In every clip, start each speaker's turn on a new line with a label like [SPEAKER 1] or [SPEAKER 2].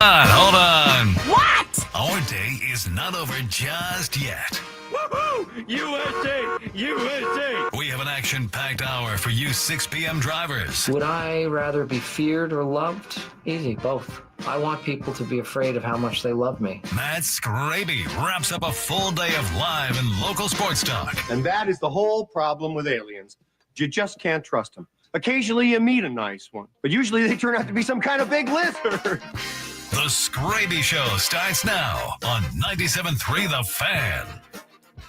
[SPEAKER 1] Hold on.
[SPEAKER 2] What?
[SPEAKER 1] Our day is not over just yet.
[SPEAKER 3] Woohoo! USA! USA!
[SPEAKER 1] We have an action-packed hour for you 6 p.m. drivers.
[SPEAKER 4] Would I rather be feared or loved? Easy, both. I want people to be afraid of how much they love me.
[SPEAKER 1] Matt Skraby wraps up a full day of live and local sports talk.
[SPEAKER 5] And that is the whole problem with aliens. You just can't trust them. Occasionally you meet a nice one, but usually they turn out to be some kind of big lizard.
[SPEAKER 1] The Skraby Show starts now on 97.3 The Fan.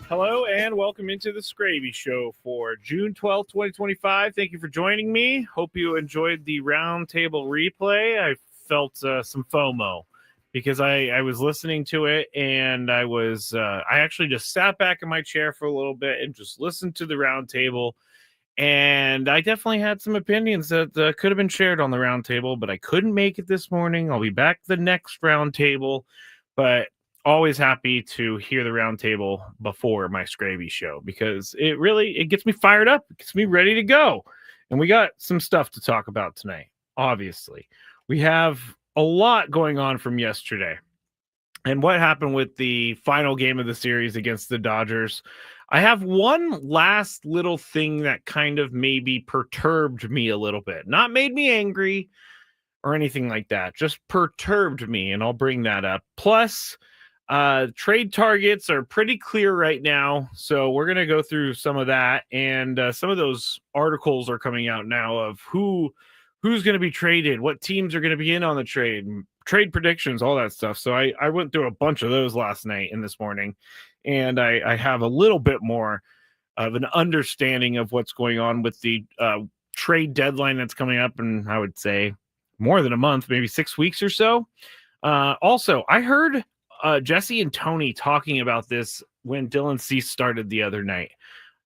[SPEAKER 3] Hello and welcome into the Skraby Show for June 12th, 2025. Thank you for joining me. Hope you enjoyed the roundtable replay. I felt some FOMO because I was listening to it and I actually just sat back in my chair for a little bit and just listened to the roundtable. And I definitely had some opinions that could have been shared on the roundtable, but I couldn't make it this morning. I'll be back the next roundtable, but always happy to hear the roundtable before my Skraby Show because it gets me fired up. It gets me ready to go. And we got some stuff to talk about tonight. Obviously, we have a lot going on from yesterday and what happened with the final game of the series against the Dodgers. I have one last little thing that kind of maybe perturbed me a little bit. Not made me angry or anything like that. Just perturbed me, and I'll bring that up. Plus, trade targets are pretty clear right now, so we're going to go through some of that. And some of those articles are coming out now of who's going to be traded, what teams are going to be in on the trade predictions, all that stuff. So I went through a bunch of those last night and this morning. And I have a little bit more of an understanding of what's going on with the trade deadline that's coming up in, I would say, more than a month, maybe 6 weeks or so. Also, I heard Jesse and Tony talking about this when Dylan Cease started the other night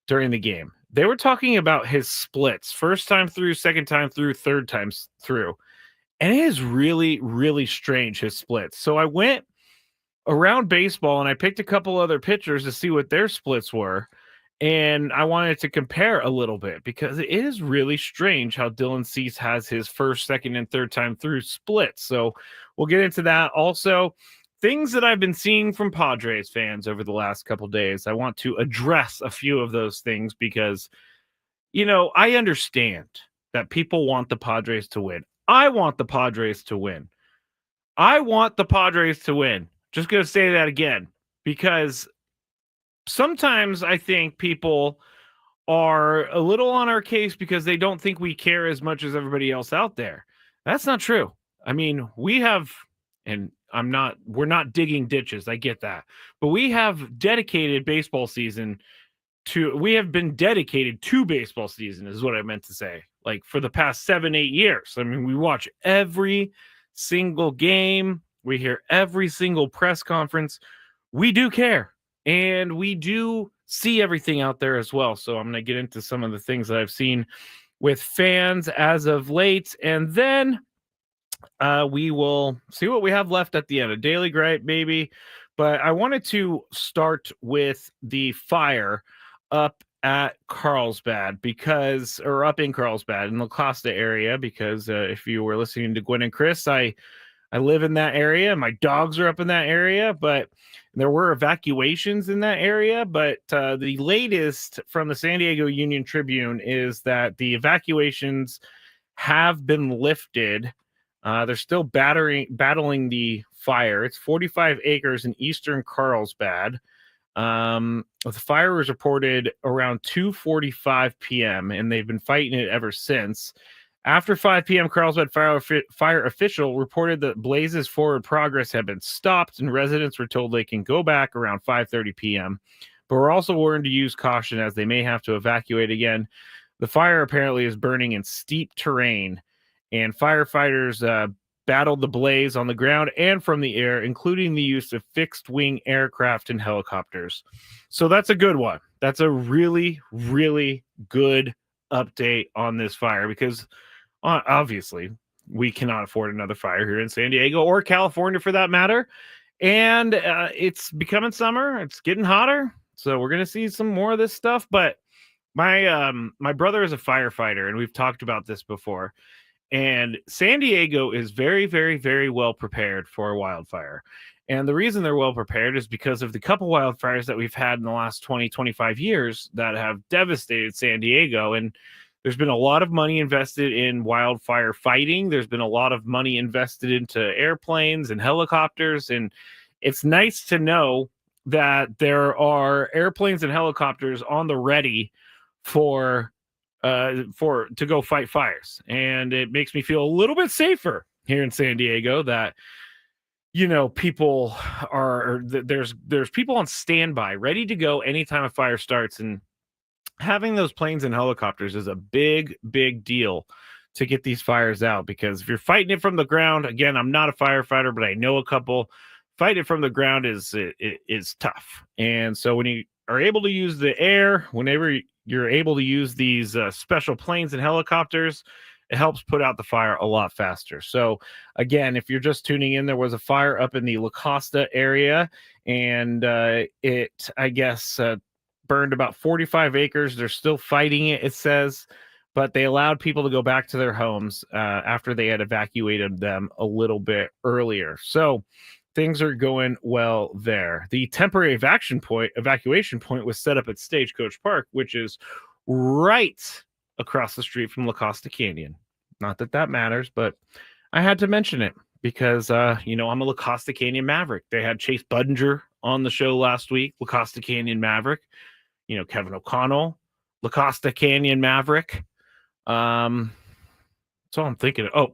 [SPEAKER 3] during the game. They were talking about his splits, first time through, second time through, third time through. And it is really, really strange, his splits. So I went around baseball and I picked a couple other pitchers to see what their splits were. And I wanted to compare a little bit because it is really strange how Dylan Cease has his first, second, and third time through splits. So we'll get into that. Also, things that I've been seeing from Padres fans over the last couple days. I want to address a few of those things because, I understand that people want the Padres to win. I want the Padres to win. I want the Padres to win. Just going to say that again, because sometimes I think people are a little on our case because they don't think we care as much as everybody else out there. That's not true. I mean, we have, and we're not digging ditches. I get that. But we have dedicated baseball season we have been dedicated to baseball season is what I meant to say. Like for the past 7-8 years. I mean, we watch every single game. We hear every single press conference. We do care, and we do see everything out there as well. So I'm going to get into some of the things that I've seen with fans as of late, and then we will see what we have left at the end. A daily gripe, maybe. But I wanted to start with the fire up at Carlsbad up in Carlsbad in the Costa area, because if you were listening to Gwen and Chris, I live in that area. My dogs are up in that area, but there were evacuations in that area. But the latest from the San Diego Union Tribune is that the evacuations have been lifted. They're still battling the fire. It's 45 acres in eastern Carlsbad. The fire was reported around 2:45 p.m., and they've been fighting it ever since. After 5 p.m., Carlsbad fire official reported that blazes' forward progress had been stopped, and residents were told they can go back around 5:30 p.m., but were also warned to use caution as they may have to evacuate again. The fire apparently is burning in steep terrain, and firefighters battled the blaze on the ground and from the air, including the use of fixed-wing aircraft and helicopters. So that's a good one. That's a really, really good update on this fire because obviously we cannot afford another fire here in San Diego or California for that matter. And it's becoming summer. It's getting hotter. So we're going to see some more of this stuff. But my brother is a firefighter, and we've talked about this before. And San Diego is very, very, very well prepared for a wildfire. And the reason they're well prepared is because of the couple wildfires that we've had in the last 20, 25 years that have devastated San Diego. And there's been a lot of money invested in wildfire fighting. There's been a lot of money invested into airplanes and helicopters. And it's nice to know that there are airplanes and helicopters on the ready for to go fight fires. And it makes me feel a little bit safer here in San Diego that, you know, people are there's people on standby ready to go anytime a fire starts. And having those planes and helicopters is a big deal to get these fires out, because if you're fighting it from the ground, again, I'm not a firefighter, but I know a couple. Fighting it from the ground is tough. And so when you are able to use the air, whenever you're able to use these special planes and helicopters, it helps put out the fire a lot faster. So again, if you're just tuning in, there was a fire up in the La Costa area, and it, I guess, burned about 45 acres. They're still fighting it, it says, but they allowed people to go back to their homes after they had evacuated them a little bit earlier. So things are going well there. The temporary evacuation point was set up at Stagecoach Park, which is right across the street from La Costa Canyon. Not that that matters, but I had to mention it because, you know, I'm a La Costa Canyon Maverick. They had Chase Budinger on the show last week, La Costa Canyon Maverick. You know, Kevin O'Connell, La Costa Canyon Maverick. That's all I'm thinking. Oh,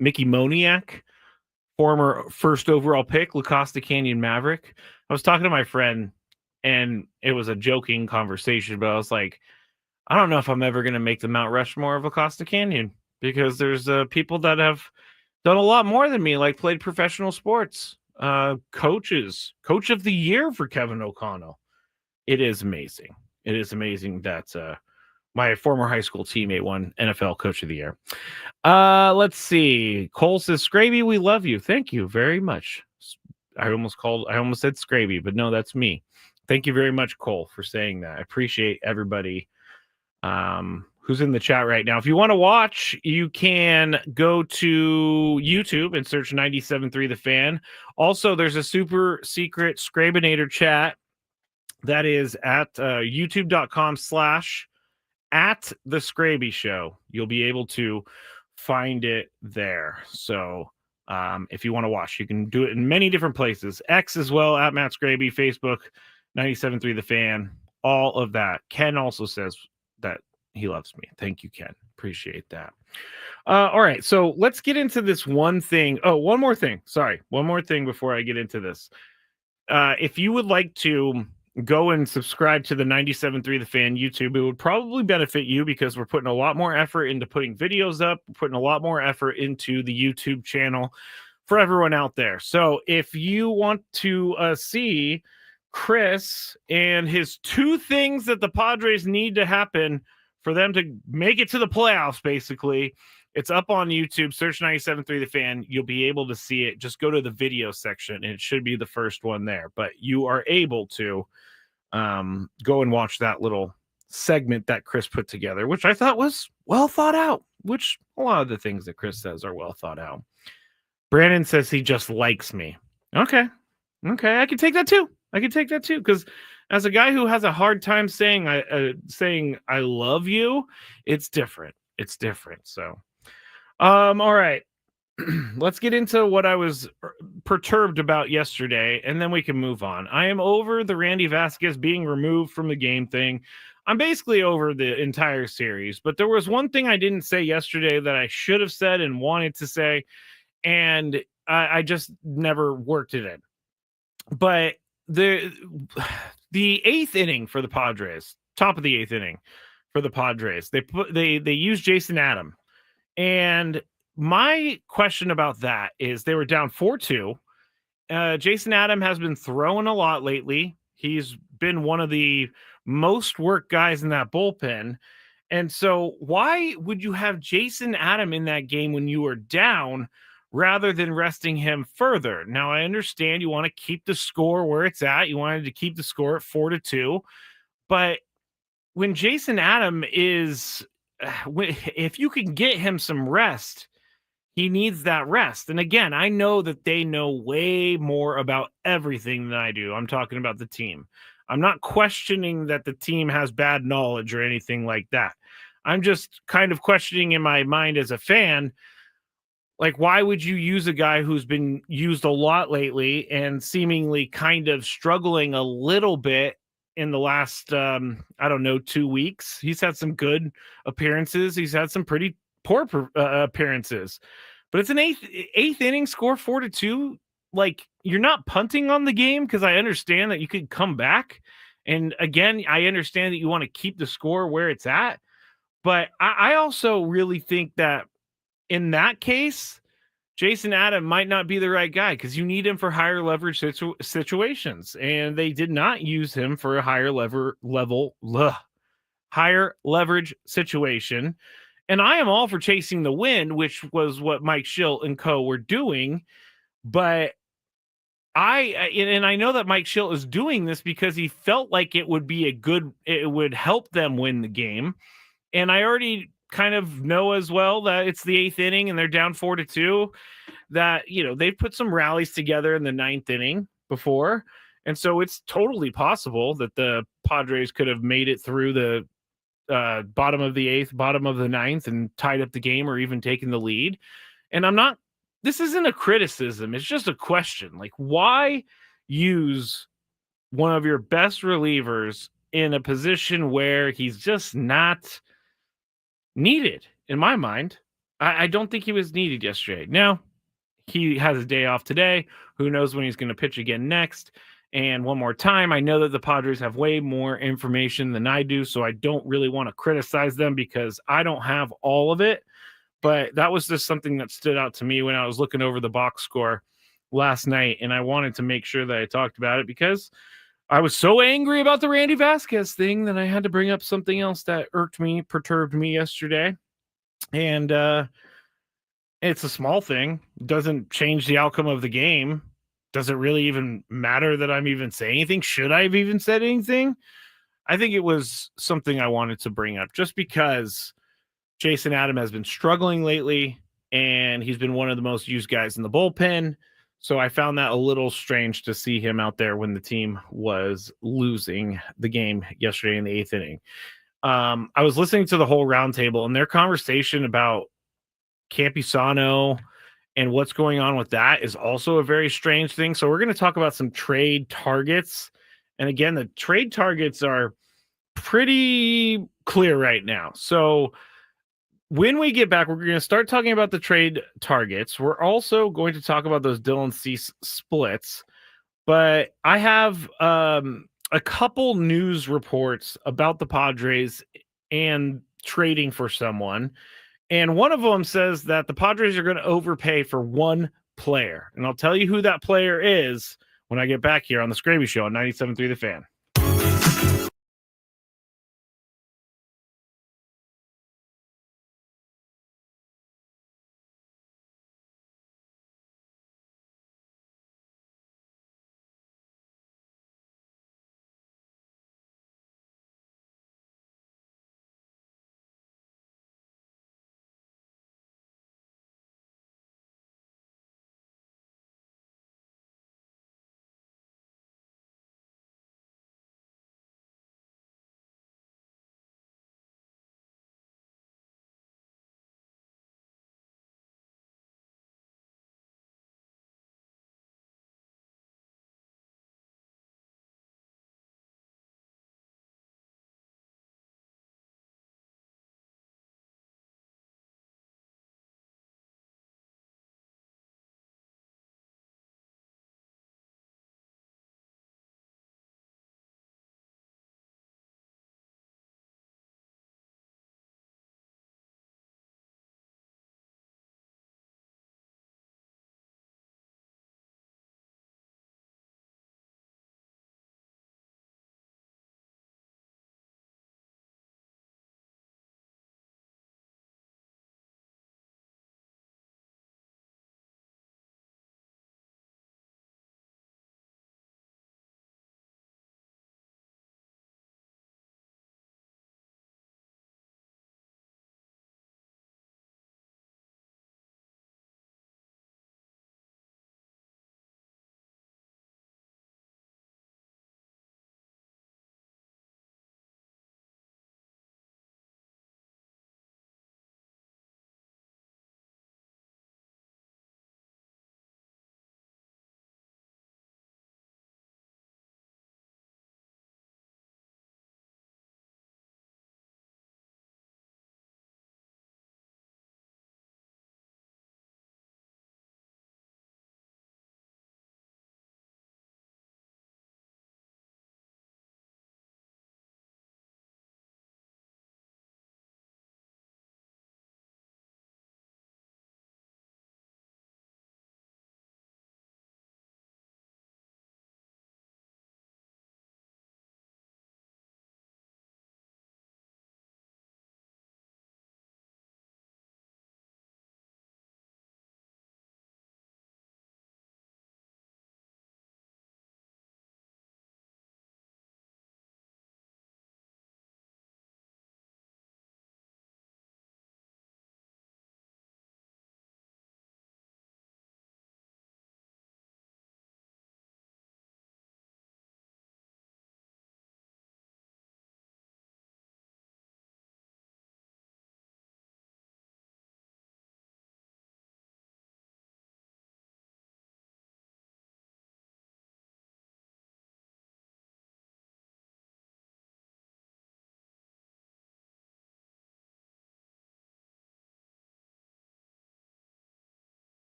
[SPEAKER 3] Mickey Moniak, former first overall pick, La Costa Canyon Maverick. I was talking to my friend, and it was a joking conversation, but I was like, I don't know if I'm ever going to make the Mount Rushmore of La Costa Canyon, because there's people that have done a lot more than me, like played professional sports. Coach of the year for Kevin O'Connell. It is amazing. It is amazing that my former high school teammate won NFL Coach of the Year. Let's see. Cole says, Skraby, we love you. Thank you very much. I almost said Skraby, but no, that's me. Thank you very much, Cole, for saying that. I appreciate everybody who's in the chat right now. If you want to watch, you can go to YouTube and search 97.3 The Fan. Also, there's a super secret Skrabinator chat that is at youtube.com/at the Skraby Show. You'll be able to find it there. So if you want to watch, you can do it in many different places. X as well, at Matt Skraby, Facebook, 97.3 The Fan, all of that. Ken also says that he loves me. Thank you, Ken. Appreciate that. All right, so let's get into this one thing. Oh, one more thing. Sorry, one more thing before I get into this. If you would like to go and subscribe to the 97.3 The Fan YouTube, it would probably benefit you, because we're putting a lot more effort into putting videos up, putting a lot more effort into the YouTube channel for everyone out there. So if you want to see Chris and his two things that the Padres need to happen for them to make it to the playoffs, basically, it's up on YouTube. Search 97.3 The Fan. You'll be able to see it. Just go to the video section, and it should be the first one there. But you are able to go and watch that little segment that Chris put together, which I thought was well thought out, which a lot of the things that Chris says are well thought out. Brandon says he just likes me. Okay. I can take that too. Because as a guy who has a hard time saying I love you, it's different. So, all right. Let's get into what I was perturbed about yesterday, and then we can move on. I am over the Randy Vasquez being removed from the game thing. I'm basically over the entire series, but there was one thing I didn't say yesterday that I should have said and wanted to say, and I just never worked it in. But the eighth inning for the Padres, top of the eighth inning for the Padres, they used Jason Adam, and my question about that is they were down 4-2. Jason Adam has been throwing a lot lately. He's been one of the most worked guys in that bullpen. And so why would you have Jason Adam in that game when you were down rather than resting him further? Now, I understand you want to keep the score where it's at. You wanted to keep the score at 4-2. But when Jason Adam is if you can get him some rest, he needs that rest. And again, I know that they know way more about everything than I do. I'm talking about the team. I'm not questioning that the team has bad knowledge or anything like that. I'm just kind of questioning in my mind as a fan, like, why would you use a guy who's been used a lot lately and seemingly kind of struggling a little bit in the last, I don't know, 2 weeks? He's had some good appearances. He's had some pretty poor appearances, but it's an eighth inning score 4-2. Like, you're not punting on the game, because I understand that you could come back. And again, I understand that you want to keep the score where it's at. But I also really think that in that case, Jason Adam might not be the right guy, because you need him for higher leverage situations, and they did not use him for a higher leverage situation. And I am all for chasing the win, which was what Mike Schilt and co were doing. But I know that Mike Schilt is doing this because he felt like it would help them win the game. And I already kind of know as well that it's the eighth inning and they're down 4-2, that, they've put some rallies together in the ninth inning before. And so it's totally possible that the Padres could have made it through the bottom of the eighth, bottom of the ninth, and tied up the game or even taken the lead. And this isn't a criticism. It's just a question. Like, why use one of your best relievers in a position where he's just not needed? In my mind, I don't think he was needed yesterday. Now, he has a day off today. Who knows when he's going to pitch again next? And one more time, I know that the Padres have way more information than I do, so I don't really want to criticize them because I don't have all of it. But that was just something that stood out to me when I was looking over the box score last night, and I wanted to make sure that I talked about it because I was so angry about the Randy Vasquez thing that I had to bring up something else that perturbed me yesterday. And it's a small thing. Doesn't change the outcome of the game. Does it really even matter that I'm even saying anything? Should I have even said anything? I think it was something I wanted to bring up just because Jason Adam has been struggling lately, and he's been one of the most used guys in the bullpen. So I found that a little strange to see him out there when the team was losing the game yesterday in the eighth inning. I was listening to the whole roundtable, and their conversation about Campusano and what's going on with that is also a very strange thing. So we're going to talk about some trade targets. And again, the trade targets are pretty clear right now. So when we get back, we're going to start talking about the trade targets. We're also going to talk about those Dylan Cease splits. But I have a couple news reports about the Padres and trading for someone. And one of them says that the Padres are going to overpay for one player. And I'll tell you who that player is when I get back here on the Skraby Show on 97.3 The Fan.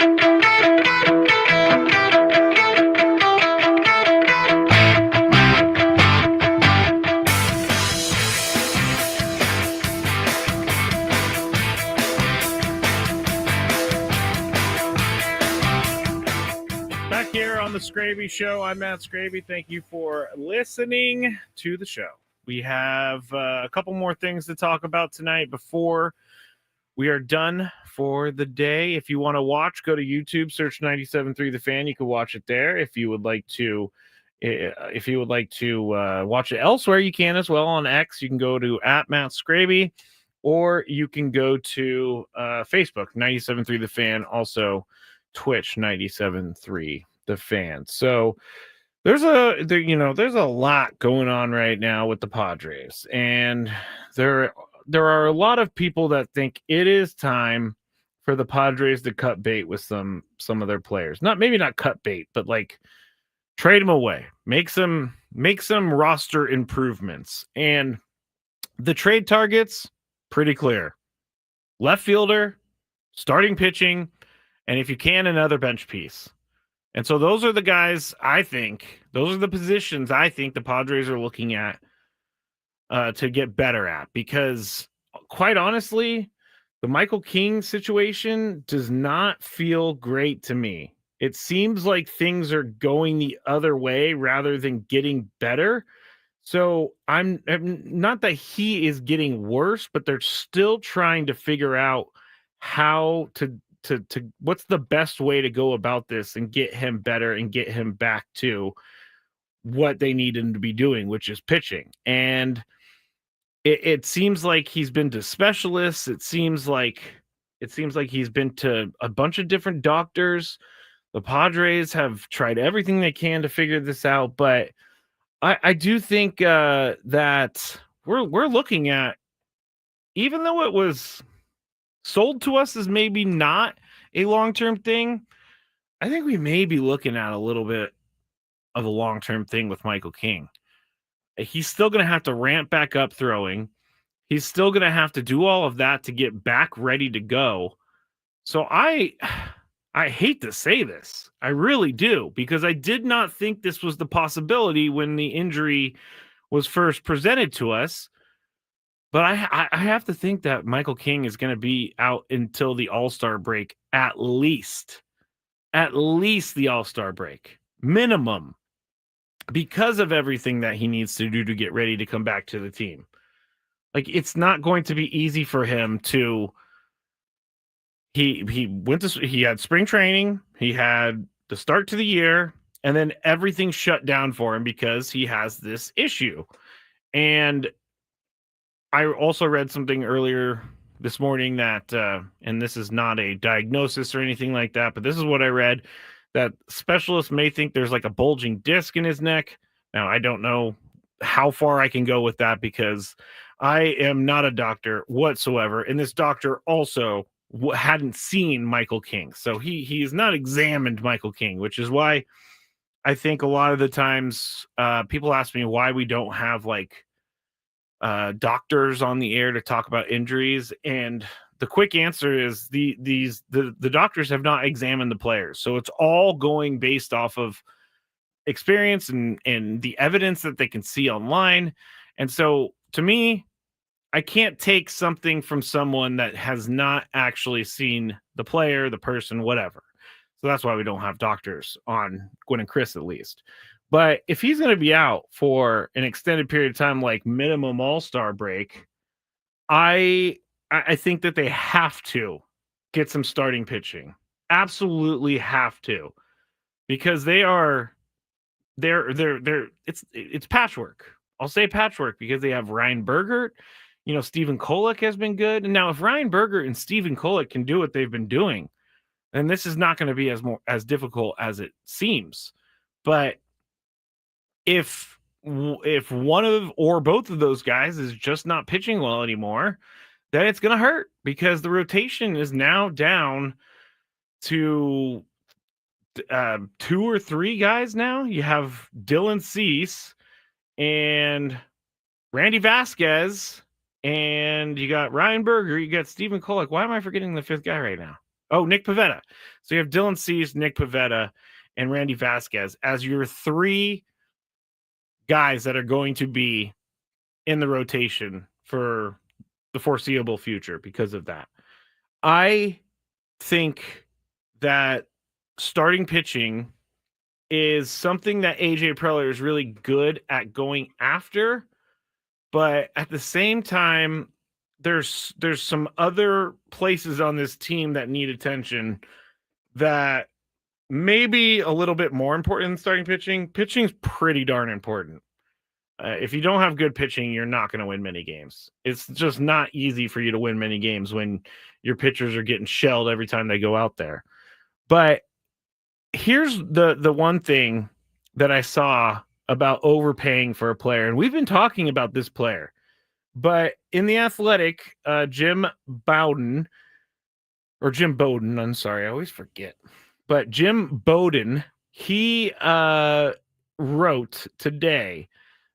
[SPEAKER 3] Back here on the Skraby Show, I'm Matt Skraby. Thank you for listening to the show. We have a couple more things to talk about tonight before we are done for the day. If you want to watch, go to YouTube, search 97.3 The Fan. You can watch it there. If you would like to watch it elsewhere, you can as well. On X, you can go to @MattSkraby, or you can go to Facebook, 97.3 The Fan, also Twitch, 97.3 The Fan. So there's a lot going on right now with the Padres, and there are a lot of people that think it is time for the Padres to cut bait with some of their players. Maybe not cut bait, but like trade them away, make some roster improvements. And the trade targets, pretty clear: left fielder, starting pitching, and if you can, another bench piece. And so those are the guys, those are the positions I think the Padres are looking at to get better at. Because quite honestly, the Michael King situation does not feel great to me. It seems like things are going the other way rather than getting better. So I'm not that he is getting worse, but they're still trying to figure out how to what's the best way to go about this and get him better and get him back to what they need him to be doing, which is pitching. And it seems like he's been to specialists. It seems like he's been to a bunch of different doctors. The Padres have tried everything they can to figure this out, but I do think that we're looking at, even though it was sold to us as maybe not a long-term thing, I think we may be looking at a little bit of a long-term thing with Michael King. He's still going to have to ramp back up throwing. He's still going to have to do all of that to get back ready to go. So I hate to say this. I really do, because I did not think this was the possibility when the injury was first presented to us. But I have to think that Michael King is going to be out until the All-Star break, at least the All-Star break, minimum, because of everything that he needs to do to get ready to come back to the team. Like, it's not going to be easy for him to. He had spring training, he had the start to the year, and then everything shut down for him because he has this issue. And I also read something earlier this morning that, and this is not a diagnosis or anything like that, but this is what I read, that specialists may think there's like a bulging disc in his neck. Now, I don't know how far I can go with that, because I am not a doctor whatsoever. And this doctor also hadn't seen Michael King. So he has not examined Michael King, which is why I think a lot of the times people ask me why we don't have like doctors on the air to talk about injuries, and the quick answer is the doctors have not examined the players, so it's all going based off of experience and the evidence that they can see online. And so to me, I can't take something from someone that has not actually seen the player, the person, whatever. So that's why we don't have doctors on Gwen and Chris, at least. But if he's going to be out for an extended period of time, like minimum All-Star break, I think that they have to get some starting pitching. Absolutely have to, because they're it's patchwork. I'll say patchwork because they have Ryan Bergert. Stephen Kolek has been good. And now if Ryan Bergert and Stephen Kolek can do what they've been doing, then this is not going to be as difficult as it seems. But if one of or both of those guys is just not pitching well anymore, then it's going to hurt, because the rotation is now down to 2 or 3 guys now. You have Dylan Cease and Randy Vasquez, and you got Ryan Berger, you got Stephen Kolek. Why am I forgetting the 5th guy right now? Nick Pivetta. So you have Dylan Cease, Nick Pivetta, and Randy Vasquez as your three guys that are going to be in the rotation for the foreseeable future because of that. I think that starting pitching is something that AJ Preller is really good at going after, but at the same time, there's some other places on this team that need attention that may be a little bit more important than starting pitching. Pitching's pretty darn important. If you don't have good pitching, you're not going to win many games. It's just not easy for you to win many games when your pitchers are getting shelled every time they go out there. But here's the one thing that I saw about overpaying for a player, and we've been talking about this player, but in The Athletic, Jim Bowden, I'm sorry, I always forget. But Jim Bowden, he wrote today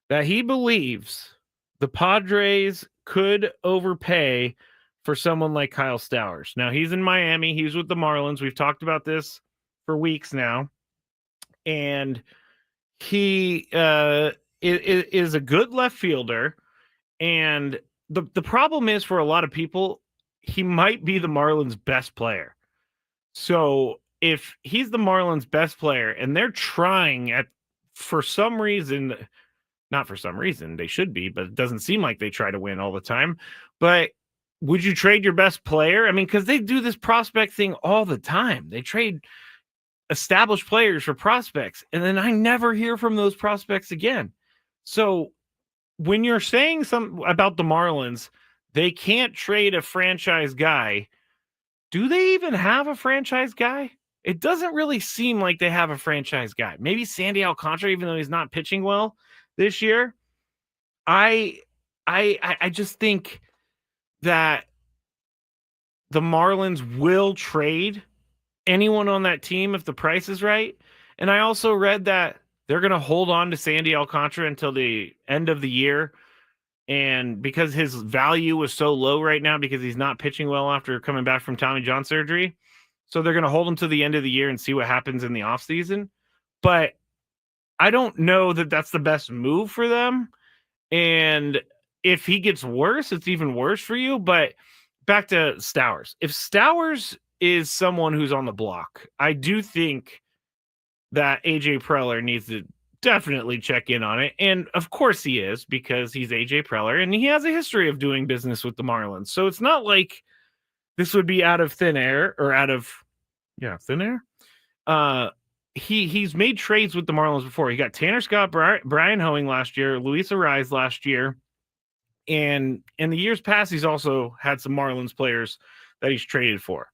[SPEAKER 3] that he believes the Padres could overpay for someone like Kyle Stowers. Now, he's in Miami. He's with the Marlins. We've talked about this for weeks now. And he is a good left fielder. And the problem is, for a lot of people, he might be the Marlins' best player. So if he's the Marlins' best player and they're trying for some reason, not for some reason, they should be, but it doesn't seem like they try to win all the time. But would you trade your best player? I mean, because they do this prospect thing all the time. They trade established players for prospects, and then I never hear from those prospects again. So when you're saying something about the Marlins, they can't trade a franchise guy. Do they even have a franchise guy? It doesn't really seem like they have a franchise guy. Maybe Sandy Alcantara, even though he's not pitching well this year. I just think that the Marlins will trade anyone on that team if the price is right. And I also read that they're going to hold on to Sandy Alcantara until the end of the year. And because his value was so low right now, because he's not pitching well after coming back from Tommy John surgery. So they're going to hold him to the end of the year and see what happens in the offseason. But I don't know that that's the best move for them. And if he gets worse, it's even worse for you. But back to Stowers. If Stowers is someone who's on the block, I do think that AJ Preller needs to definitely check in on it. And of course he is, because he's AJ Preller and he has a history of doing business with the Marlins. So it's not like this would be out of thin air or thin air. He's made trades with the Marlins before. He got Tanner Scott, Brian Hoeing last year, Luis Ariz last year. And in the years past, he's also had some Marlins players that he's traded for.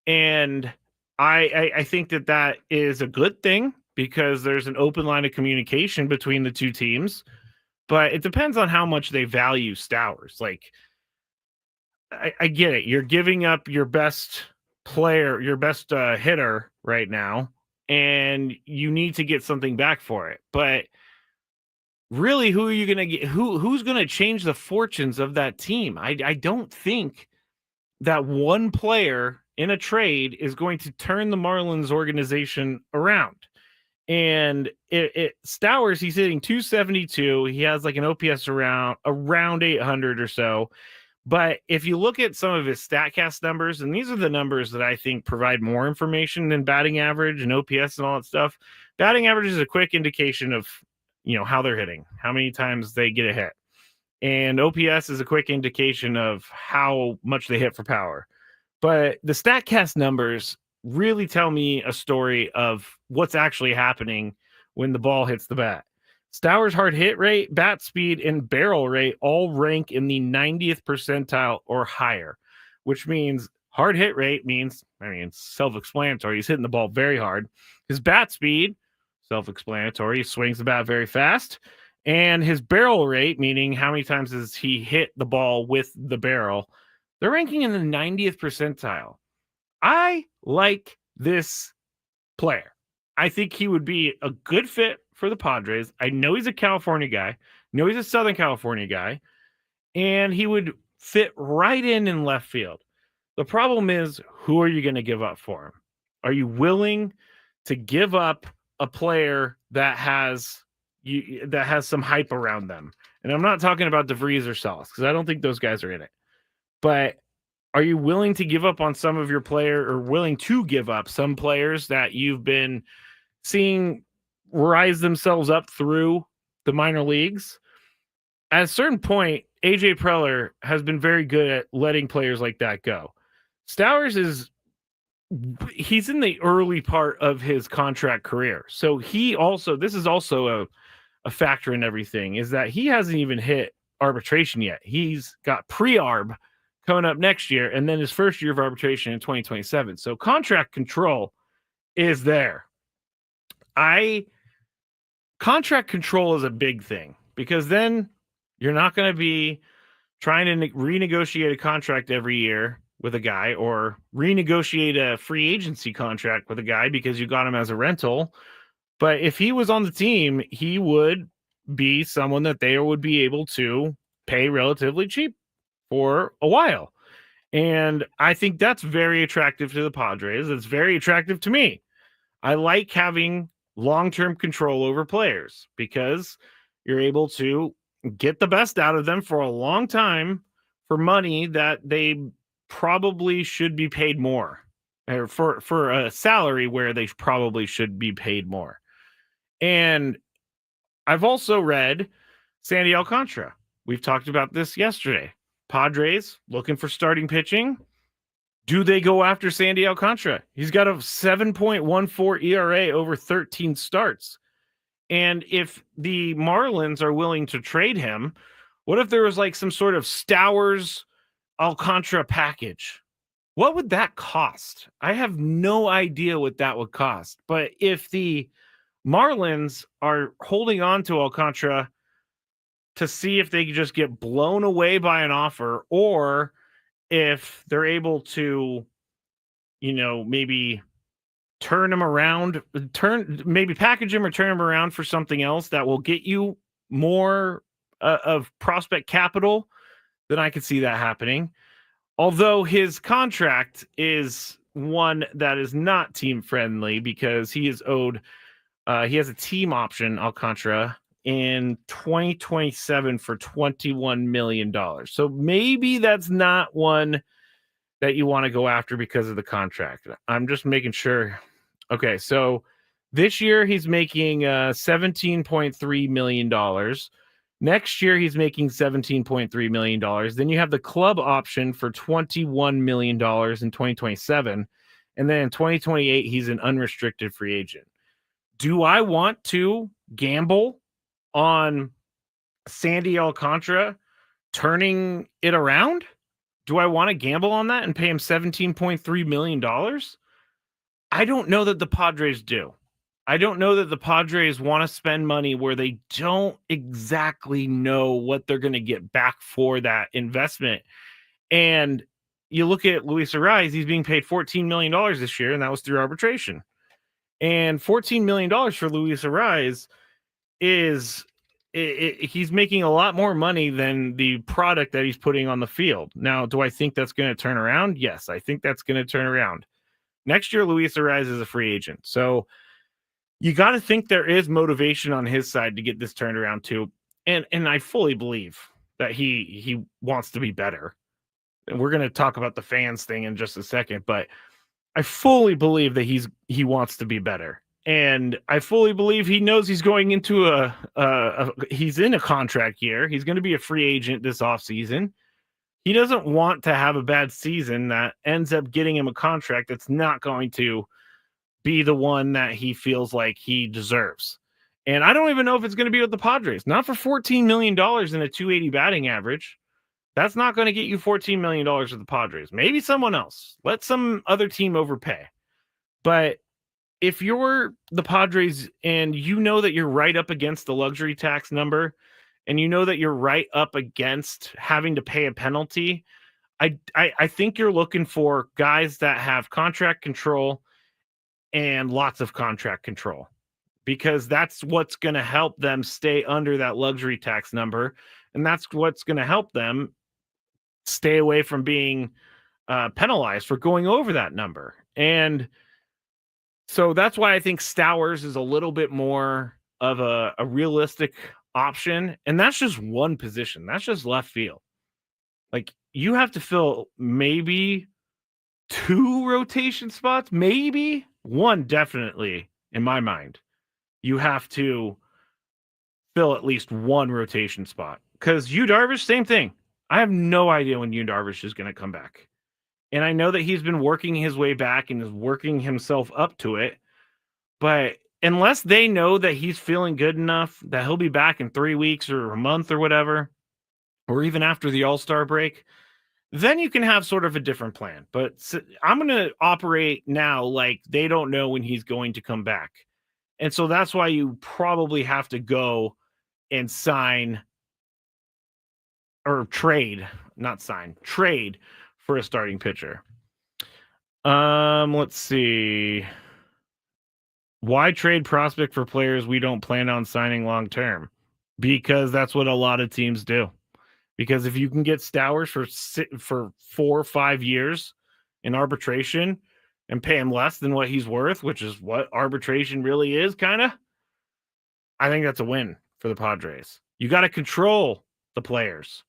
[SPEAKER 3] And I think that is a good thing, because there's an open line of communication between the two teams. But it depends on how much they value Stowers. Like, I get it. You're giving up your best player, your best hitter right now, and you need to get something back for it. But really, who are you going to get? Who's going to change the fortunes of that team? I don't think that one player in a trade is going to turn the Marlins organization around. And Stowers, he's hitting 272. He has like an OPS around 800 or so. But if you look at some of his StatCast numbers, and these are the numbers that I think provide more information than batting average and OPS and all that stuff. Batting average is a quick indication of, how they're hitting, how many times they get a hit. And OPS is a quick indication of how much they hit for power. But the StatCast numbers really tell me a story of what's actually happening when the ball hits the bat. Stowers' hard hit rate, bat speed, and barrel rate all rank in the 90th percentile or higher, which means hard hit rate means, it's self-explanatory. He's hitting the ball very hard. His bat speed, self-explanatory. He swings the bat very fast. And his barrel rate, meaning how many times does he hit the ball with the barrel, they're ranking in the 90th percentile. I like this player. I think he would be a good fit for the Padres. I know he's a California guy. I know he's a Southern California guy. And he would fit right in left field. The problem is, who are you going to give up for him? Are you willing to give up a player that has some hype around them? And I'm not talking about DeVries or Salas because I don't think those guys are in it. But are you willing to give up on some of your player, or willing to give up some players that you've been seeing rise themselves up through the minor leagues? At a certain point, AJ Preller has been very good at letting players like that go. Stowers he's in the early part of his contract career. So this is also a factor in everything, is that he hasn't even hit arbitration yet. He's got pre-arb coming up next year, and then his first year of arbitration in 2027. So contract control is there. Contract control is a big thing, because then you're not going to be trying to renegotiate a contract every year with a guy, or renegotiate a free agency contract with a guy because you got him as a rental. But if he was on the team, he would be someone that they would be able to pay relatively cheap for a while. And I think that's very attractive to the Padres. It's very attractive to me. I like having long-term control over players because you're able to get the best out of them for a long time for money that they probably should be paid more, or for a salary where they probably should be paid more. And I've also read Sandy Alcantara. We've talked about this yesterday. Padres looking for starting pitching. Do they go after Sandy Alcantara? He's got a 7.14 ERA over 13 starts. And if the Marlins are willing to trade him, what if there was like some sort of Stowers Alcantara package? What would that cost? I have no idea what that would cost. But if the Marlins are holding on to Alcantara to see if they can just get blown away by an offer, or if they're able to, maybe turn him around, maybe package him or turn him around for something else that will get you more of prospect capital, then I could see that happening. Although his contract is one that is not team friendly, because he is owed, he has a team option, Alcantara, in 2027 for $21 million. So maybe that's not one that you want to go after because of the contract. I'm just making sure. Okay, so this year he's making $17.3 million. Next year he's making $17.3 million. Then you have the club option for $21 million in 2027. And then in 2028, he's an unrestricted free agent. Do I want to gamble on Sandy Alcantara turning it around? Do I want to gamble on that and pay him $17.3 million? I don't know that the Padres do. I don't know that the Padres want to spend money where they don't exactly know what they're going to get back for that investment. And you look at Luis Ariz, he's being paid $14 million this year, and that was through arbitration. And $14 million for Luis Ariz is he's making a lot more money than the product that he's putting on the field. Now, do I think that's going to turn around? Yes, I think that's going to turn around. Next year, Luis Ariz is a free agent. So you got to think there is motivation on his side to get this turned around too. And I fully believe that he wants to be better. And we're going to talk about the fans thing in just a second, but I fully believe that he wants to be better. And I fully believe he knows he's going into he's in a contract year. He's going to be a free agent this offseason. He doesn't want to have a bad season that ends up getting him a contract that's not going to be the one that he feels like he deserves. And I don't even know if it's going to be with the Padres. Not for $14 million and a 280 batting average. That's not going to get you $14 million with the Padres. Maybe someone else. Let some other team overpay. But if you're the Padres and you know that you're right up against the luxury tax number, and you know that you're right up against having to pay a penalty, I think you're looking for guys that have contract control and lots of contract control, because that's what's going to help them stay under that luxury tax number. And that's what's going to help them stay away from being penalized for going over that number. And so that's why I think Stowers is a little bit more of a realistic option. And that's just one position. That's just left field. Like, you have to fill maybe 2 rotation spots, maybe 1, definitely, in my mind. You have to fill at least 1 rotation spot. Because Yu Darvish, same thing. I have no idea when Yu Darvish is going to come back. And I know that he's been working his way back and is working himself up to it. But unless they know that he's feeling good enough that he'll be back in 3 weeks or a month or whatever, or even after the All-Star break, then you can have sort of a different plan. But I'm going to operate now like they don't know when he's going to come back. And so that's why you probably have to go and sign or trade for a starting pitcher. Let's see. Why trade prospect for players we don't plan on signing long term? Because that's what a lot of teams do. Because if you can get Stowers for 4 or 5 years in arbitration and pay him less than what he's worth, which is what arbitration really is, kind of, I think that's a win for the Padres. You got to control the players'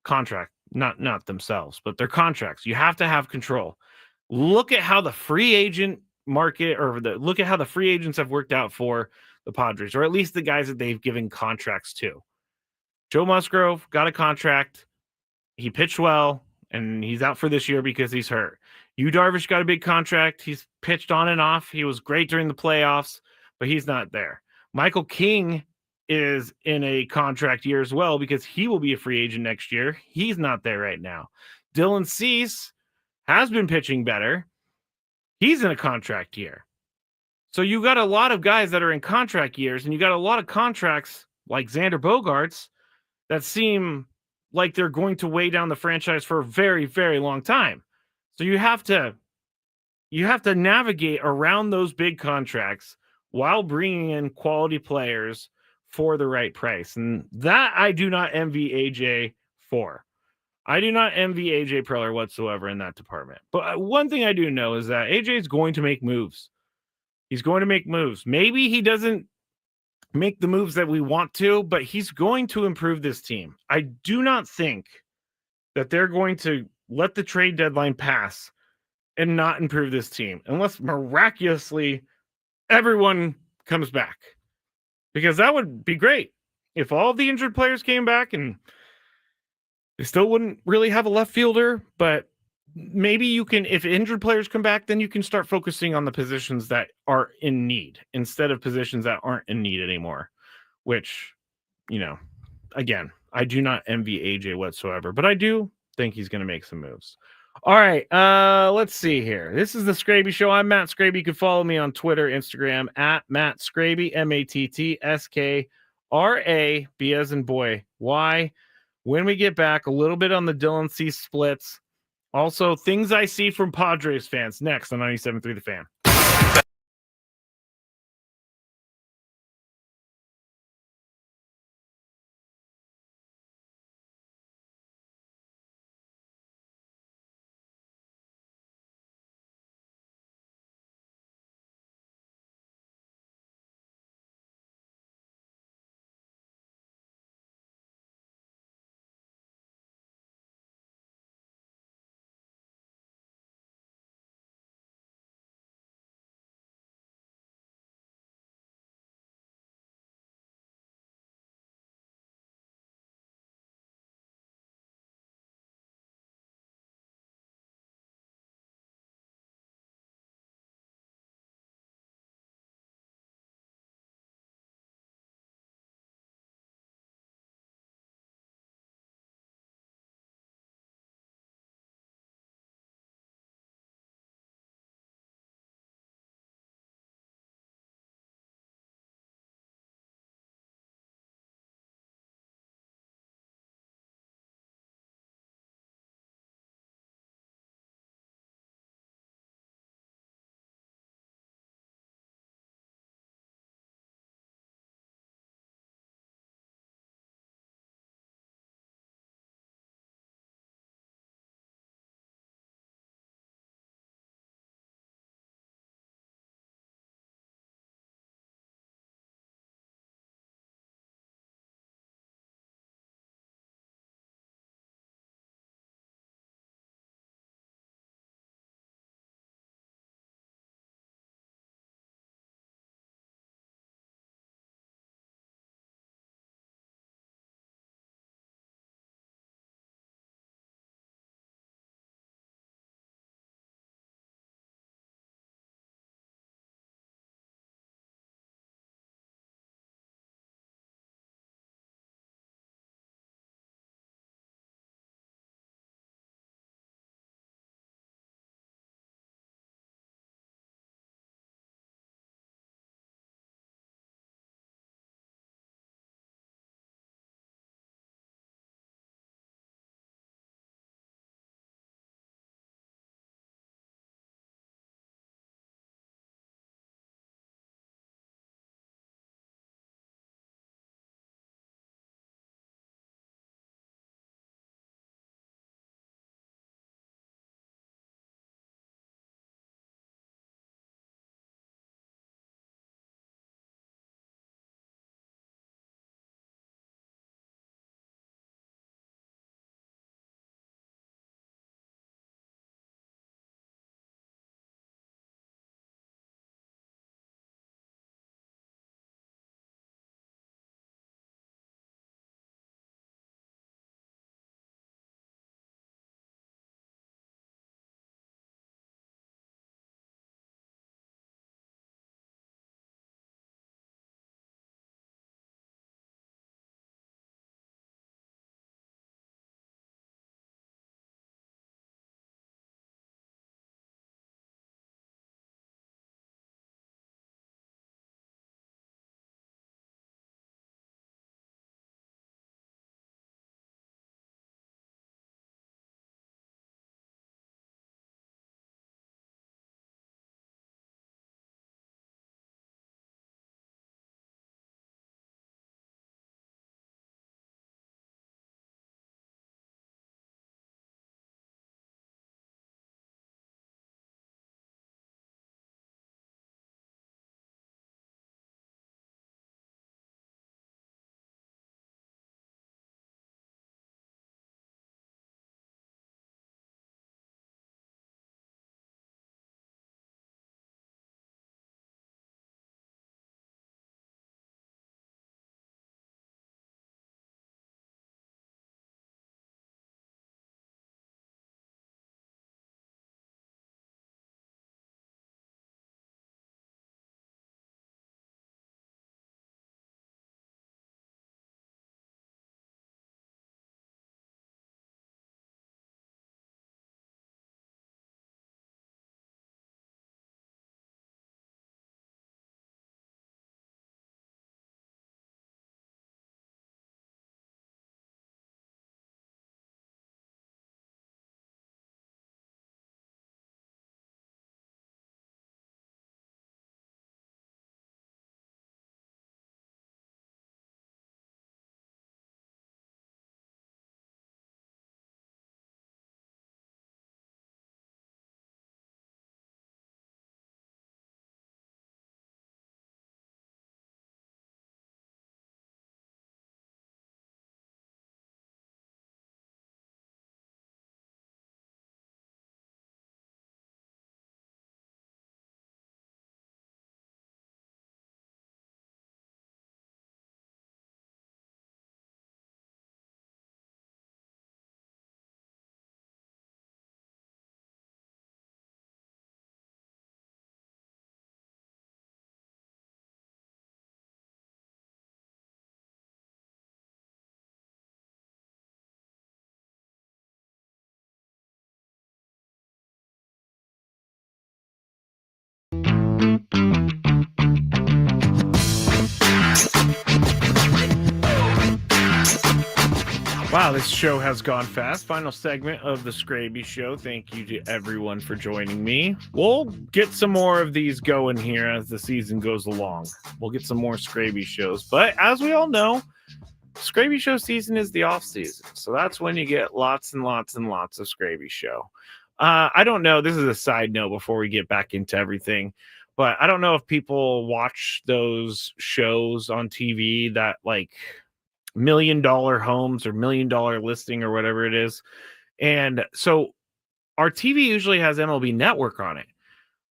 [SPEAKER 3] contract, not themselves, but their contracts. You have to have control. Look at how the free agent market, or look at how the free agents have worked out for the Padres, or at least the guys that they've given contracts to. Joe Musgrove got a contract. He pitched well, and he's out for this year because he's hurt. Yu Darvish got a big contract. He's pitched on and off. He was great during the playoffs, but he's not there. Michael King is in a contract year as well because he will be a free agent next year. He's not there right now. Dylan Cease has been pitching better. He's in a contract year. So you got a lot of guys that are in contract years, and you got a lot of contracts like Xander Bogaerts that seem like they're going to weigh down the franchise for a very, very long time. So you have to navigate around those big contracts while bringing in quality players for the right price. And that I do not envy AJ for. I do not envy AJ Preller whatsoever in that department. But one thing I do know is that AJ is going to make moves. He's going to make moves. Maybe he doesn't make the moves that we want to, but he's going to improve this team. I do not think that they're going to let the trade deadline pass and not improve this team unless miraculously everyone comes back, because that would be great if all of the injured players came back. And they still wouldn't really have a left fielder, but maybe you can, if injured players come back, then you can start focusing on the positions that are in need instead of positions that aren't in need anymore, which, again, I do not envy AJ whatsoever, but I do think he's going to make some moves. All right, let's see here. This is the Skraby Show. I'm Matt Skraby. You can follow me on Twitter, Instagram at Matt Skraby, MATTSKRAB as in boy. Why? When we get back, a little bit on the Dylan Cease splits. Also, things I see from Padres fans next on 97.3 The Fan. Wow, this show has gone fast. Final segment of the Skraby Show. Thank you to everyone for joining me. We'll get some more of these going here as the season goes along. We'll get some more Skraby shows. But as we all know, Skraby Show season is the off season. So that's when you get lots and lots and lots of Skraby Show. I don't know. This is a side note before we get back into everything. But I don't know if people watch those shows on TV that like $1 million homes or $1 million listing or whatever it is. And so our TV usually has MLB Network on it.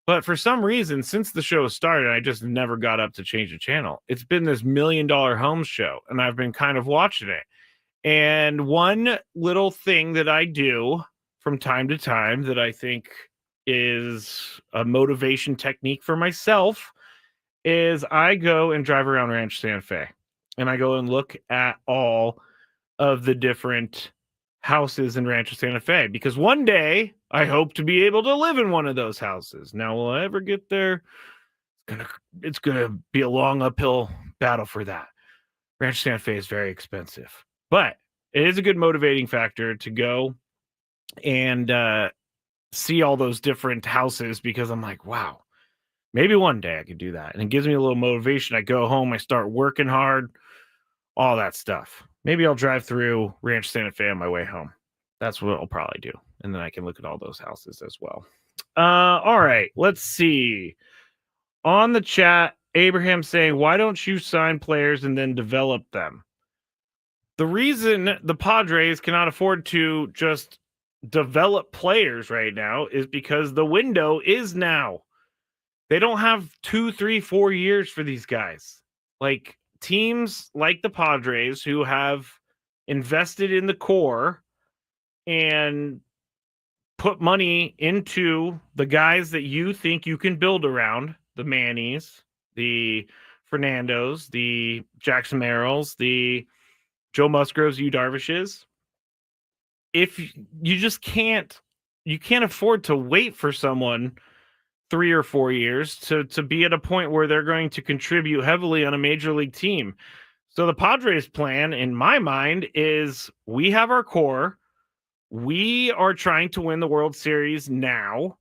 [SPEAKER 3] But for some reason, since the show started, I just never got up to change the channel. It's been this $1 million homes show, and I've been kind of watching it. And one little thing that I do from time to time that I think is a motivation technique for myself is I go and drive around Ranch Santa Fe. And I go and look at all of the different houses in Rancho Santa Fe because one day I hope to be able to live in one of those houses. Now, will I ever get there? It's gonna be a long uphill battle for that. Rancho Santa Fe is very expensive, but it is a good motivating factor to go and see all those different houses because I'm like, wow, maybe one day I could do that. And it gives me a little motivation. I go home, I start working hard, all that stuff. Maybe I'll drive through Ranch Santa Fe on my way home. That's what I'll probably do. And then I can look at all those houses as well. All right, let's see. On the chat, Abraham saying, why don't you sign players and then develop them? The reason the Padres cannot afford to just develop players right now is because the window is now. They don't have 2, 3, 4 years for these guys. Like teams like the Padres who have invested in the core and put money into the guys that you think you can build around, the Mannies, the Fernandos, the Jackson Merrills, the Joe Musgroves, Yu Darvishes. If you just can't afford to wait for someone 3 or 4 years to be at a point where they're going to contribute heavily on a major league team. So the Padres plan, in my mind, is we have our core. We are trying to win the World Series now.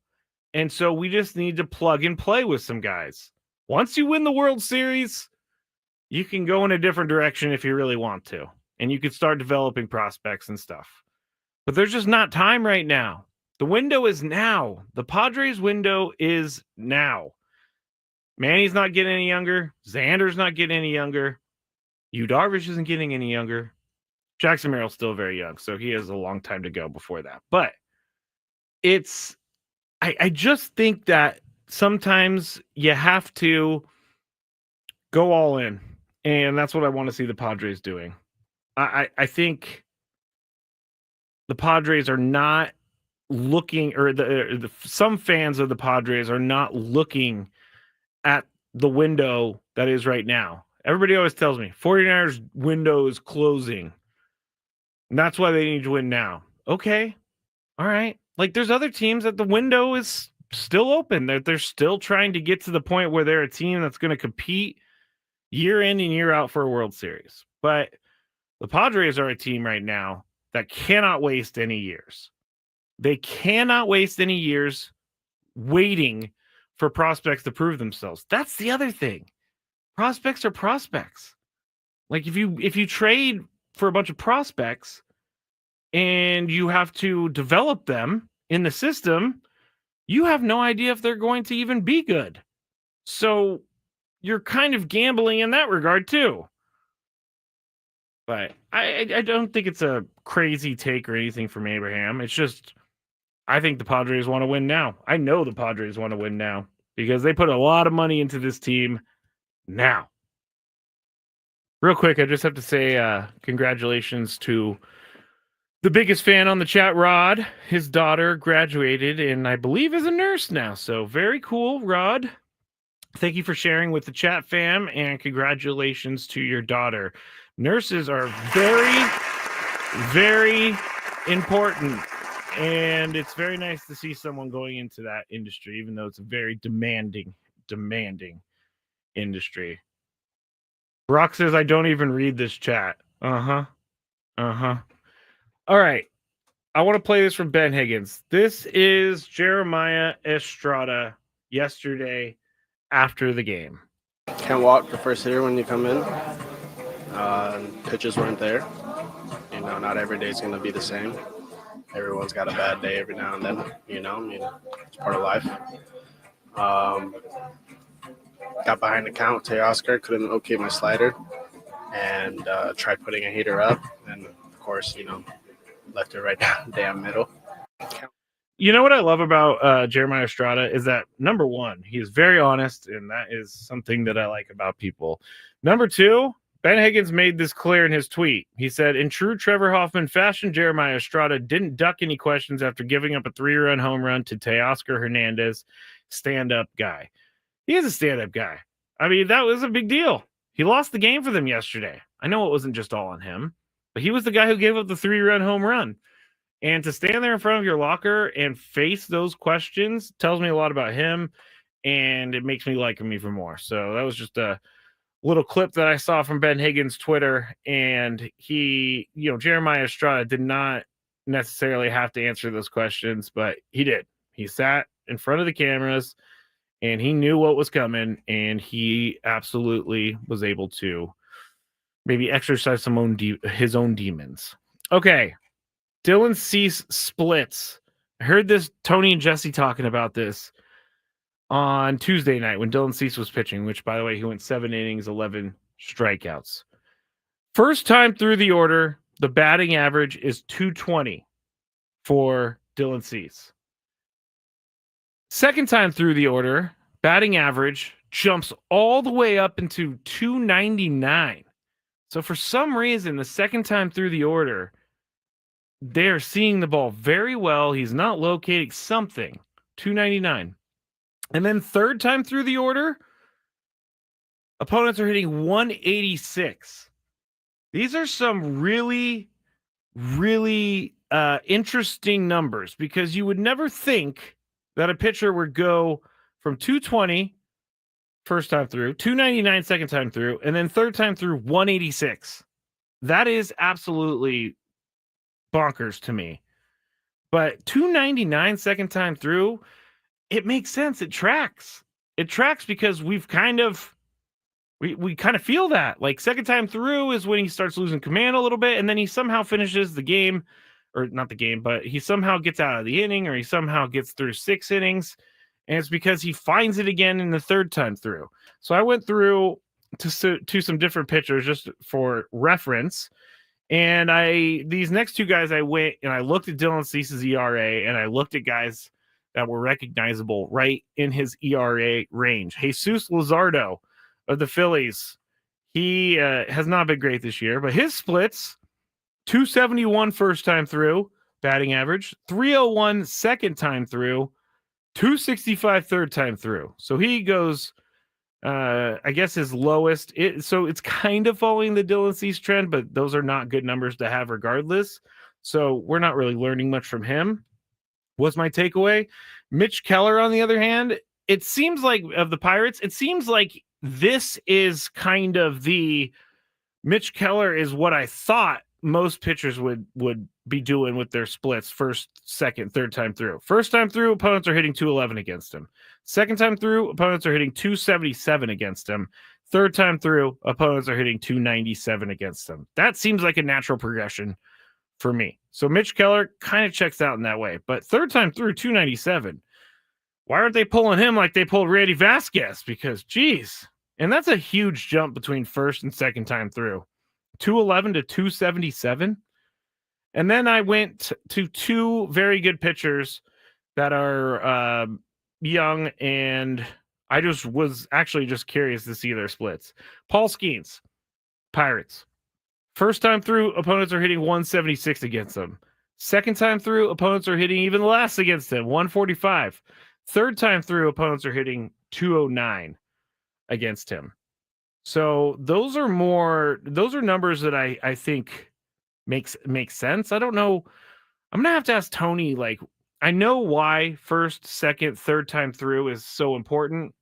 [SPEAKER 3] And so we just need to plug and play with some guys. Once you win the World Series, you can go in a different direction if you really want to. And you can start developing prospects and stuff. But there's just not time right now. The window is now. The Padres window is now. Manny's not getting any younger. Xander's not getting any younger. Yu Darvish isn't getting any younger. Jackson Merrill's still very young, so he has a long time to go before that. But I just think that sometimes you have to go all in, and that's what I want to see the Padres doing. I think the Padres are not looking, or some fans of the Padres are not looking at the window that is right now. Everybody always tells me 49ers window is closing. And that's why they need to win now. Okay. All right. Like there's other teams that the window is still open. They're still trying to get to the point where they're a team that's going to compete year in and year out for a World Series. But the Padres are a team right now that cannot waste any years. They cannot waste any years waiting for prospects to prove themselves. That's the other thing. Prospects are prospects. Like if you trade for a bunch of prospects and you have to develop them in the system, you have no idea if they're going to even be good. So you're kind of gambling in that regard too. But I don't think it's a crazy take or anything from Abraham. It's just, I think the Padres want to win now. I know the Padres want to win now because they put a lot of money into this team now. Real quick, I just have to say congratulations to the biggest fan on the chat, Rod. His daughter graduated and I believe is a nurse now. So very cool, Rod. Thank you for sharing with the chat fam and congratulations to your daughter. Nurses are very, very important. And it's very nice to see someone going into that industry, even though it's a very demanding industry. Brock says, I don't even read this chat. Uh-huh. All right. I want to play this from Ben Higgins. This is Jeremiah Estrada yesterday after the game.
[SPEAKER 2] Can't walk the first hitter when you come in. Pitches weren't there. You know, not every day is going to be the same. Everyone's got a bad day every now and then. It's part of life. Got behind the count. Teoscar couldn't okay my slider, and tried putting a heater up, and of course, left it right down the damn middle.
[SPEAKER 3] You know what I love about Jeremiah Estrada is that, number one, he is very honest, and that is something that I like about people. Number two, Ben Higgins made this clear in his tweet. He said, in true Trevor Hoffman fashion, Jeremiah Estrada didn't duck any questions after giving up a 3-run home run to Teoscar Hernandez, stand-up guy. He is a stand-up guy. I mean, that was a big deal. He lost the game for them yesterday. I know it wasn't just all on him, but he was the guy who gave up the 3-run home run. And to stand there in front of your locker and face those questions tells me a lot about him, and it makes me like him even more. So that was just a little clip that I saw from Ben Higgins' Twitter, and he, Jeremiah Estrada did not necessarily have to answer those questions, but he did. He sat in front of the cameras, and he knew what was coming, and he absolutely was able to maybe exercise his own demons. Okay. Dylan Cease splits. I heard this, Tony and Jesse talking about this on Tuesday night when Dylan Cease was pitching, which, by the way, he went 7 innings, 11 strikeouts. First time through the order, the batting average is 220 for Dylan Cease. Second time through the order, batting average jumps all the way up into 299. So for some reason, the second time through the order, they're seeing the ball very well. He's not locating something. 299. And then third time through the order, opponents are hitting 186. These are some really, really interesting numbers, because you would never think that a pitcher would go from 220 first time through, 299 second time through, and then third time through 186. That is absolutely bonkers to me. But 299 second time through, it makes sense. It tracks because we kind of feel that, like, second time through is when he starts losing command a little bit, and then he somehow finishes the game, or not the game, but he somehow gets out of the inning, or he somehow gets through 6 innings, and it's because he finds it again in the third time through. So I went through to some different pitchers just for reference. And these next two guys, I went and I looked at Dylan Cease's ERA, and I looked at guys that were recognizable right in his ERA range. Jesus Luzardo of the Phillies, he has not been great this year, but his splits, 271 first time through, batting average, 301 second time through, 265 third time through. So he goes, I guess his lowest. So it's kind of following the Dylan Cease trend, but those are not good numbers to have regardless. So we're not really learning much from him. Was my takeaway. Mitch Keller, on the other hand, it seems like, of the Pirates, it seems like this is kind of the Mitch Keller is what I thought most pitchers would be doing with their splits first, second, third time through. First time through, opponents are hitting 211 against him. Second time through, opponents are hitting 277 against him. Third time through, opponents are hitting 297 against him. That seems like a natural progression for me. So Mitch Keller kind of checks out in that way. But third time through, 297. Why aren't they pulling him like they pulled Randy Vasquez? Because, geez. And that's a huge jump between first and second time through. 211 to 277. And then I went to two very good pitchers that are young, and I just was actually just curious to see their splits. Paul Skeens, Pirates. First time through, opponents are hitting 176 against them. Second time through, opponents are hitting even less against them, 145. Third time through, opponents are hitting 209 against him. So those are numbers that I think makes sense. I don't know. I'm going to have to ask Tony, like, I know why first, second, third time through is so important,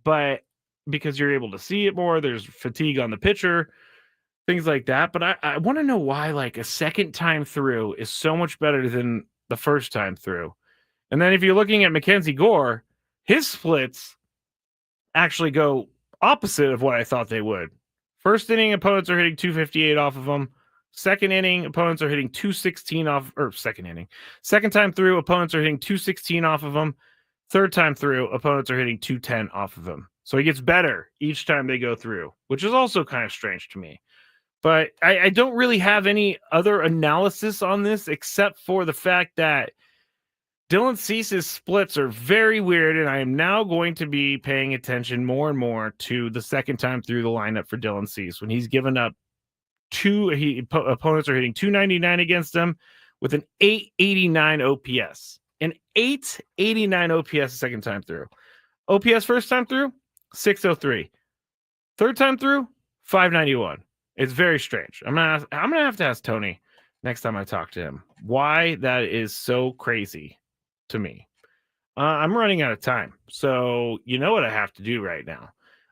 [SPEAKER 3] but because you're able to see it more, there's fatigue on the pitcher. things like that. But I want to know why, like, a second time through is so much better than the first time through. And then if you're looking at Mackenzie Gore, his splits actually go opposite of what I thought they would. First inning, opponents are hitting 258 off of him. Second inning, opponents are hitting 216 off, or second inning. Second time through, opponents are hitting 216 off of him. Third time through, opponents are hitting 210 off of him. So he gets better each time they go through, which is also kind of strange to me. But I don't really have any other analysis on this except for the fact that Dylan Cease's splits are very weird, and I am now going to be paying attention more and more to the second time through the lineup for Dylan Cease. When he's given up opponents are hitting 299 against him with an 889 OPS. An 889 OPS second time through. OPS first time through, 603. Third time through, 591. It's very strange. I'm gonna have to ask Tony next time I talk to him why that is so crazy to me. I'm running out of time, so you know what I have to do right now.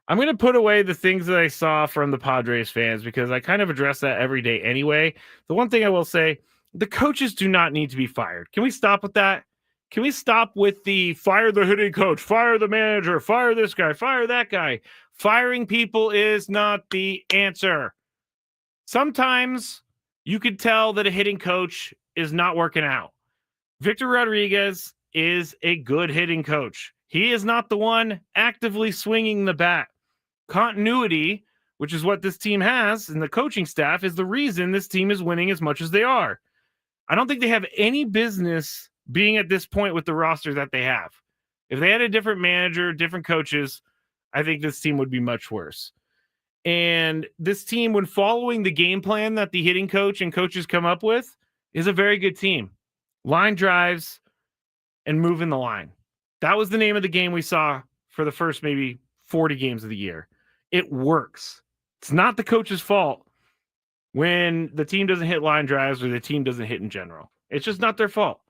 [SPEAKER 3] I'm going to put away the things that I saw from the Padres fans because I kind of address that every day anyway. The one thing I will say, the coaches do not need to be fired. Can we stop with that? Can we stop with the fire the hitting coach, fire the manager, fire this guy, fire that guy? Firing people is not the answer. Sometimes you could tell that a hitting coach is not working out. Victor Rodriguez is a good hitting coach. He is not the one actively swinging the bat. Continuity, which is what this team has, and the coaching staff is the reason this team is winning as much as they are. I don't think they have any business being at this point with the roster that they have. If they had a different manager, different coaches, I think this team would be much worse. And this team, when following the game plan that the hitting coach and coaches come up with, is a very good team. Line drives and moving the line. That was the name of the game we saw for the first maybe 40 games of the year. It works. It's not the coach's fault when the team doesn't hit line drives or the team doesn't hit in general. It's just not their fault.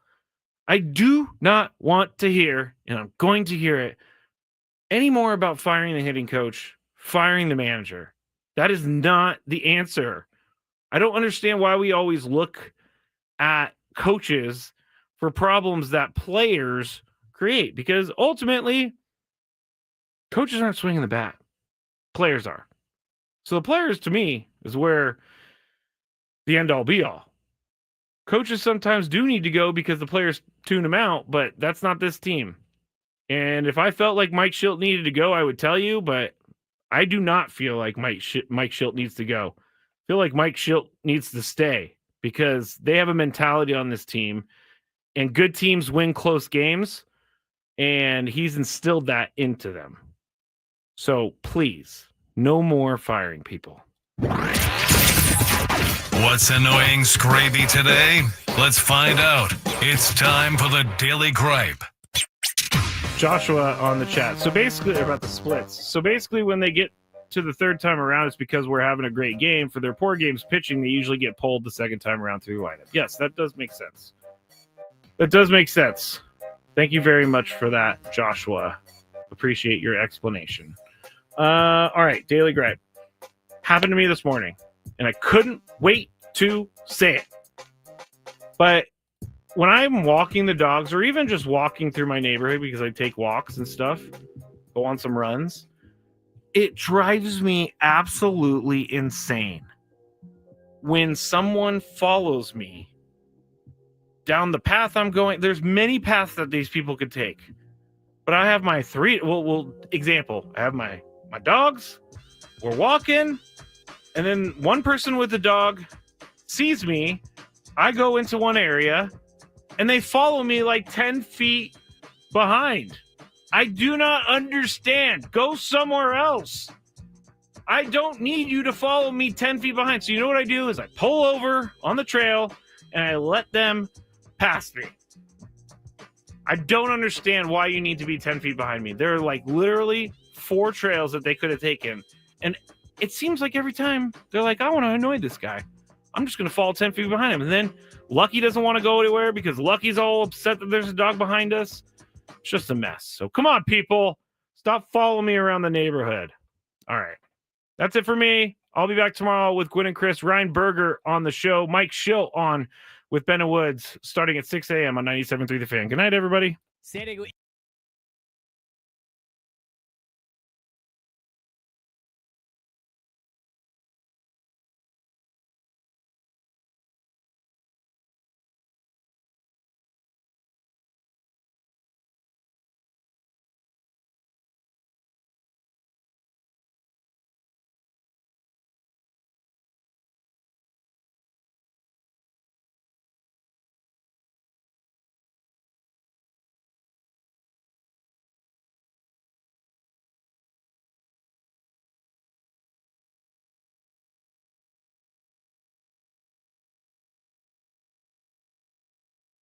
[SPEAKER 3] I do not want to hear, and I'm going to hear it, any more about firing the hitting coach, firing the manager. That is not the answer. I don't understand why we always look at coaches for problems that players create, because ultimately coaches aren't swinging the bat. Players are. So the players, to me, is where the end all be all. Coaches sometimes do need to go because the players tune them out, but that's not this team. And if I felt like Mike Schilt needed to go, I would tell you, but I do not feel like Mike Schilt needs to go. I feel like Mike Schilt needs to stay because they have a mentality on this team, and good teams win close games, and he's instilled that into them. So please, no more firing people.
[SPEAKER 1] What's annoying Skraby today? Let's find out. It's time for the Daily Gripe.
[SPEAKER 3] Joshua on the chat. So basically, about the splits. So basically, when they get to the third time around, it's because we're having a great game. For their poor games pitching, they usually get pulled the second time around through the lineup. Yes, that does make sense. That does make sense. Thank you very much for that, Joshua. Appreciate your explanation. All right, Daily Gripe. Happened to me this morning, and I couldn't wait to say it. But when I'm walking the dogs, or even just walking through my neighborhood because I take walks and stuff, go on some runs, it drives me absolutely insane when someone follows me down the path I'm going. There's many paths that these people could take, but I have my example. I have my dogs. We're walking, and then one person with the dog sees me. I go into one area, and they follow me like 10 feet behind. I do not understand. Go somewhere else. I don't need you to follow me 10 feet behind. So you know what I do is I pull over on the trail, and I let them pass me. I don't understand why you need to be 10 feet behind me. There are like literally 4 trails that they could have taken. And it seems like every time they're like, I want to annoy this guy. I'm just going to fall 10 feet behind him. And then Lucky doesn't want to go anywhere because Lucky's all upset that there's a dog behind us. It's just a mess. So come on, people. Stop following me around the neighborhood. All right. That's it for me. I'll be back tomorrow with Gwen and Chris. Ryan Berger on the show. Mike Schill on with Ben and Woods starting at 6 a.m. on 97.3 The Fan. Good night, everybody.
[SPEAKER 6] San Diego